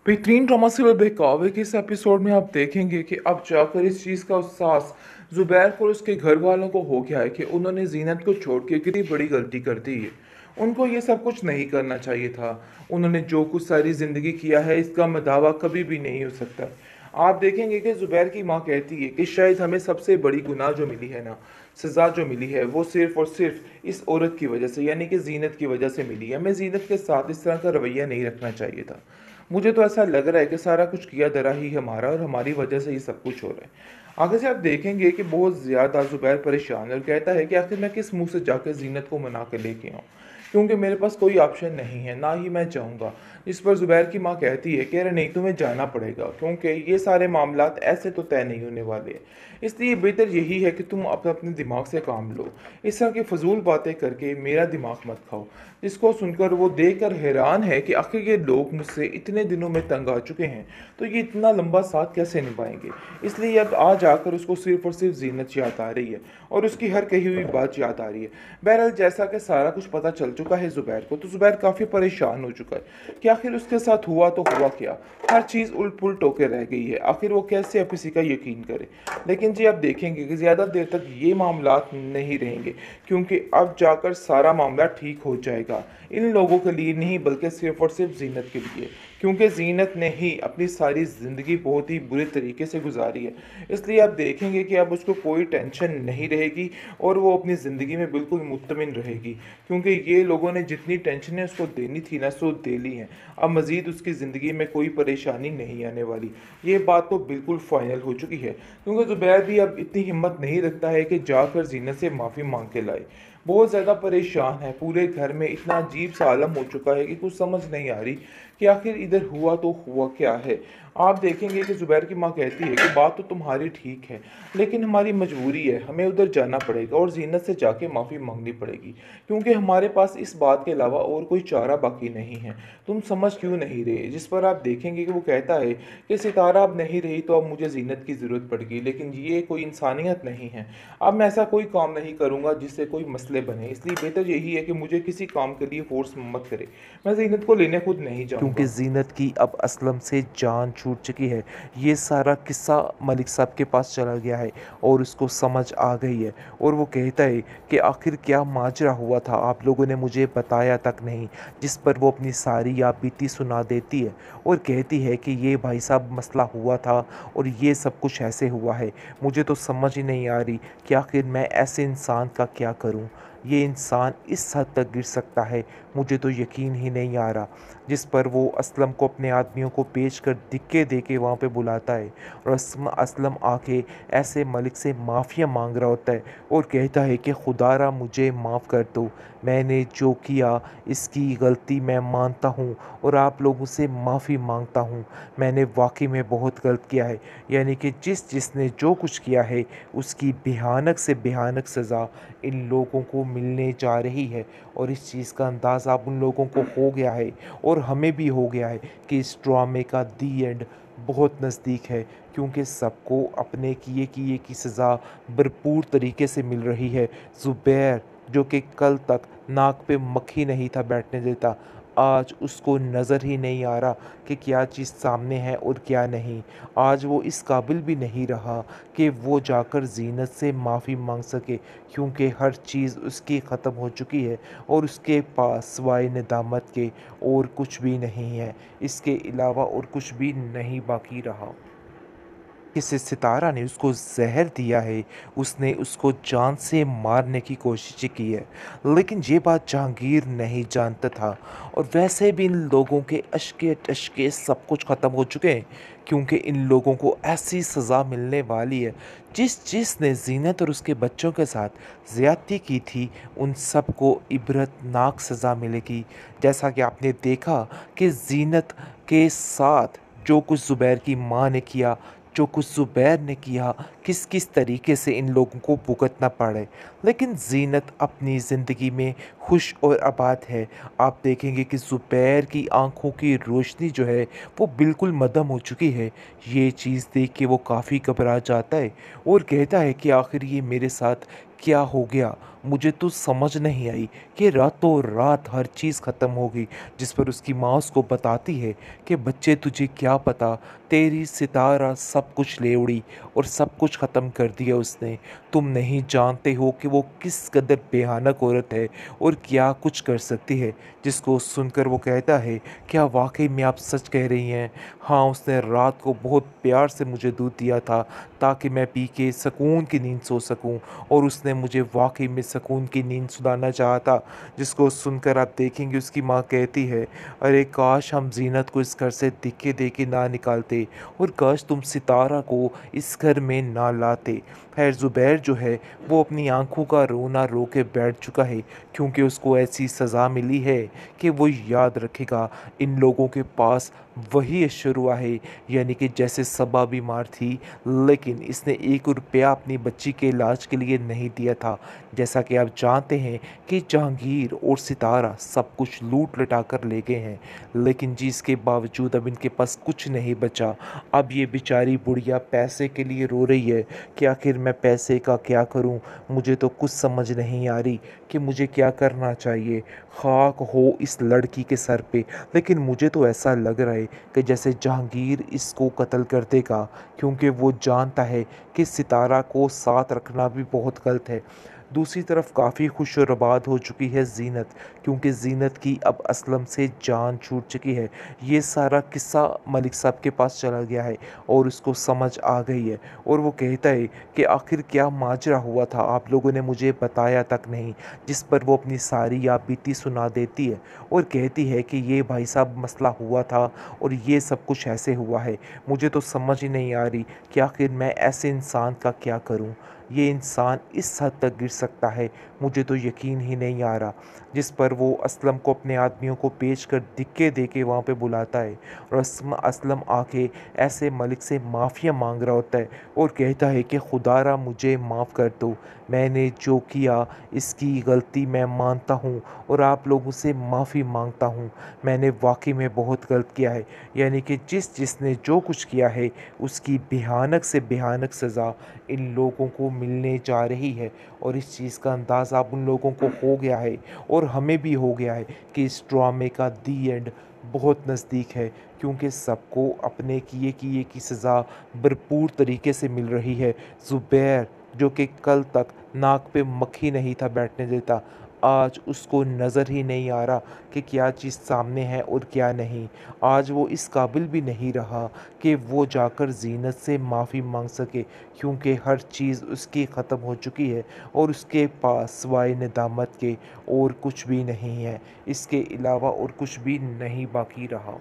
बेहतरीन drama serial बहकावे के इस एपिसोड में आप देखेंगे कि अब जाकर इस चीज़ का एहसास ज़ुबैर को और उसके घर वालों को हो गया है कि उन्होंने जीनत को छोड़ के कितनी बड़ी गलती कर दी है। उनको ये सब कुछ नहीं करना चाहिए था। उन्होंने जो कुछ सारी ज़िंदगी किया है इसका दावा कभी भी नहीं हो सकता। आप देखेंगे कि ज़ुबैर की माँ कहती है कि शायद हमें सबसे बड़ी गुनाह जो मिली है ना, सज़ा जो मिली है वो सिर्फ़ और सिर्फ़ इस औरत की वजह से यानी कि जीनत की वजह से मिली है। हमें जीनत के साथ इस तरह का रवैया नहीं रखना चाहिए था। मुझे तो ऐसा लग रहा है कि सारा कुछ किया धरा ही हमारा और हमारी वजह से ही सब कुछ हो रहा है। आगे से आप देखेंगे कि बहुत ज़्यादा ज़ुबैर परेशान है और कहता है कि आखिर मैं किस मुंह से जाकर जीनत को मना कर लेके आऊँ, क्योंकि मेरे पास कोई ऑप्शन नहीं है, ना ही मैं चाहूँगा। इस पर ज़ुबैर की माँ कहती है कि अरे नहीं, तुम्हें जाना पड़ेगा, क्योंकि ये सारे मामलात ऐसे तो तय नहीं होने वाले। इसलिए बेहतर यही है कि तुम अपने अपने दिमाग से काम लो। इस तरह की फजूल बातें करके मेरा दिमाग मत खाओ। जिसको सुनकर वो देखकर हैरान है कि आखिर ये लोग मुझसे इतने दिनों में तंग आ चुके हैं, तो ये इतना लंबा साथ कैसे निभाएंगे। इसलिए अब आ जाकर उसको सिर्फ और सिर्फ जीनत याद आ रही है और उसकी हर कही हुई बात याद आ रही है। बहरहाल जैसा कि सारा कुछ पता चल चुका है ज़ुबैर को, तो ज़ुबैर काफ़ी परेशान हो चुका है कि आखिर उसके साथ हुआ तो हुआ क्या। हर चीज़ उलट पुलट होकर रह गई है। आखिर वो कैसे अब किसी का यकीन करे। लेकिन जी आप देखेंगे कि ज़्यादा देर तक ये मामलात नहीं रहेंगे, क्योंकि अब जाकर सारा मामला ठीक हो जाएगा। इन लोगों के लिए नहीं, बल्कि सिर्फ़ और सिर्फ ज़ीनत के लिए, क्योंकि ज़ीनत ने ही अपनी सारी ज़िंदगी बहुत ही बुरे तरीके से गुजारी है। इसलिए आप देखेंगे कि अब उसको कोई टेंशन नहीं रहेगी और वो अपनी ज़िंदगी में बिल्कुल मुत्तमिन रहेगी, क्योंकि ये लोगों ने जितनी टेंशनें उसको देनी थी ना, सो दे ली हैं। अब मज़ीद उसकी ज़िंदगी में कोई परेशानी नहीं आने वाली। ये बात तो बिल्कुल फ़ाइनल हो चुकी है, क्योंकि ज़ुबैर भी अब इतनी हिम्मत नहीं रखता है कि जाकर ज़ीनत से माफ़ी मांग के लाए। बहुत ज़्यादा परेशान है, पूरे घर में इतना अजीब सा आलम हो चुका है कि कुछ समझ नहीं आ रही कि आखिर इधर हुआ तो हुआ क्या है। आप देखेंगे कि ज़ुबैर की माँ कहती है कि बात तो तुम्हारी ठीक है, लेकिन हमारी मजबूरी है, हमें उधर जाना पड़ेगा और ज़ीनत से जाके माफ़ी मांगनी पड़ेगी, क्योंकि हमारे पास इस बात के अलावा और कोई चारा बाकी नहीं है। तुम समझ क्यों नहीं रहे। जिस पर आप देखेंगे कि वो कहता है कि सितारा अब नहीं रही तो अब मुझे ज़ीनत की ज़रूरत पड़ेगी, लेकिन ये कोई इंसानियत नहीं है। अब मैं ऐसा कोई काम नहीं करूँगा जिससे कोई मसले बने, इसलिए बेहतर यही है कि मुझे किसी काम के लिए फ़ोर्स मत करे। मैं ज़ीनत को लेने खुद नहीं क्योंकि जाऊँगा। ज़ीनत की अब असलम से जान छूट चुकी है। ये सारा किस्सा मलिक साहब के पास चला गया है और उसको समझ आ गई है और वो कहता है कि आखिर क्या माजरा हुआ था, आप लोगों ने मुझे बताया तक नहीं। जिस पर वो अपनी सारी याबीती सुना देती है और कहती है कि ये भाई साहब मसला हुआ था और ये सब कुछ ऐसे हुआ है। मुझे तो समझ ही नहीं आ रही कि आखिर मैं ऐसे इंसान का क्या करूं। ये इंसान इस हद तक गिर सकता है, मुझे तो यकीन ही नहीं आ रहा। जिस पर वो असलम को अपने आदमियों को पेश कर धिक्के दे के वहाँ पे बुलाता है और असलम आके ऐसे मलिक से माफ़िया मांग रहा होता है और कहता है कि खुदारा मुझे माफ़ कर दो, मैंने जो किया इसकी गलती मैं मानता हूँ और आप लोगों से माफ़ी मांगता हूँ। मैंने वाकई में बहुत गलत किया है। यानी कि जिसने जो कुछ किया है उसकी भयानक से भयानक सज़ा इन लोगों को मिलने जा रही है और इस चीज़ का अंदाज़ा अब उन लोगों को हो गया है और हमें भी हो गया है कि इस ड्रामे का दी एंड बहुत नज़दीक है, क्योंकि सबको अपने किए किए की सज़ा भरपूर तरीके से मिल रही है। ज़ुबैर जो कि कल तक नाक पे मक्खी नहीं था बैठने देता, आज उसको नज़र ही नहीं आ रहा कि क्या चीज़ सामने है और क्या नहीं। आज वो इस काबिल भी नहीं रहा कि वो जाकर ज़ीनत से माफ़ी मांग सके, क्योंकि हर चीज़ उसकी ख़त्म हो चुकी है और उसके पास सिवाय नदामत के और कुछ भी नहीं है। इसके अलावा और कुछ भी नहीं बाकी रहा। किसी सितारा ने उसको ज़हर दिया है, उसने उसको जान से मारने की कोशिश की है, लेकिन ये बात जहांगीर नहीं जानता था। और वैसे भी इन लोगों के अशके टशके सब कुछ ख़त्म हो चुके हैं, क्योंकि इन लोगों को ऐसी सज़ा मिलने वाली है। जिसने जीनत और उसके बच्चों के साथ ज़्यादती की थी, उन सबको इबरतनाक सज़ा मिलेगी। जैसा कि आपने देखा कि जीनत के साथ जो कुछ ज़ुबैर की माँ ने किया, जो कुछ ज़ुबैर ने किया, किस किस तरीके से इन लोगों को भुगतना पड़े। लेकिन ज़ीनत अपनी ज़िंदगी में खुश और आबाद है। आप देखेंगे कि ज़ुबैर की आँखों की रोशनी जो है वो बिल्कुल मद्धम हो चुकी है। ये चीज़ देख के वो काफ़ी घबरा जाता है और कहता है कि आखिर ये मेरे साथ क्या हो गया? मुझे तो समझ नहीं आई कि रातों रात हर चीज़ ख़त्म हो गई। जिस पर उसकी माँ उसको बताती है कि बच्चे तुझे क्या पता, तेरी सितारा सब कुछ ले उड़ी और सब कुछ ख़त्म कर दिया उसने। तुम नहीं जानते हो कि वो किस कदर भयानक औरत है और क्या कुछ कर सकती है। जिसको सुनकर वो कहता है, क्या वाक़ई में आप सच कह रही हैं? हाँ, उसने रात को बहुत प्यार से मुझे दूध दिया था ताकि मैं पी के सुकून की नींद सो सकूं, और उसने मुझे वाक़ई में सुकून की नींद सुलाना चाहा था। जिसको सुनकर आप देखेंगे उसकी माँ कहती है, अरे काश हम ज़ीनत को इस घर से धक्के दे के ना निकालते, और काश तुम सितारा को इस घर में ना लाते। खैर ज़ुबैर जो है वो अपनी आँखों का रोना रो के बैठ चुका है, क्योंकि उसको ऐसी सज़ा मिली है कि वो याद रखेगा इन लोगों के पास वही अशरुआ है, यानी कि जैसे सबा बीमार थी लेकिन इसने 1 रुपया अपनी बच्ची के इलाज के लिए नहीं दिया था। जैसा कि आप जानते हैं कि जहांगीर और सितारा सब कुछ लूट लटा कर ले गए हैं, लेकिन जिसके बावजूद अब इनके पास कुछ नहीं बचा। अब ये बेचारी बुढ़िया पैसे के लिए रो रही है कि आखिर मैं पैसे का क्या करूं? मुझे तो कुछ समझ नहीं आ रही कि मुझे क्या करना चाहिए। खाक हो इस लड़की के सर पे, लेकिन मुझे तो ऐसा लग रहा है कि जैसे जहांगीर इसको कत्ल कर देगा, क्योंकि वो जानता है कि सितारा को साथ रखना भी बहुत गलत है। दूसरी तरफ काफ़ी खुश और आबाद हो चुकी है ज़ीनत, क्योंकि ज़ीनत की अब असलम से जान छूट चुकी है। ये सारा किस्सा मलिक साहब के पास चला गया है और उसको समझ आ गई है, और वो कहता है कि आखिर क्या माजरा हुआ था, आप लोगों ने मुझे बताया तक नहीं। जिस पर वो अपनी सारी याबीती सुना देती है और कहती है कि ये भाई साहब मसला हुआ था और ये सब कुछ ऐसे हुआ है। मुझे तो समझ ही नहीं आ रही कि आखिर मैं ऐसे इंसान का क्या करूं। ये इंसान इस हद तक गिर सकता है, मुझे तो यकीन ही नहीं आ रहा। जिस पर वो असलम को अपने आदमियों को पेश कर धक्के दे के वहाँ पे बुलाता है, और असलम आके ऐसे मलिक से माफ़िया मांग रहा होता है और कहता है कि खुदारा मुझे माफ़ कर दो, मैंने जो किया इसकी गलती मैं मानता हूँ और आप लोगों से माफ़ी मांगता हूँ। मैंने वाकई में बहुत गलत किया है, यानी कि जिसने जो कुछ किया है उसकी भयानक से भयानक सज़ा इन लोगों को मिलने जा रही है। और इस चीज़ का अंदाज़ा अब उन लोगों को हो गया है और हमें भी हो गया है कि इस ड्रामे का दी एंड बहुत नज़दीक है, क्योंकि सबको अपने किए किए की सज़ा भरपूर तरीके से मिल रही है। ज़ुबैर जो कि कल तक नाक पे मक्खी नहीं था बैठने देता, आज उसको नज़र ही नहीं आ रहा कि क्या चीज़ सामने है और क्या नहीं। आज वो इस काबिल भी नहीं रहा कि वो जाकर ज़ीनत से माफ़ी मांग सके, क्योंकि हर चीज़ उसकी ख़त्म हो चुकी है और उसके पास सिवाय नदामत के और कुछ भी नहीं है। इसके अलावा और कुछ भी नहीं बाकी रहा।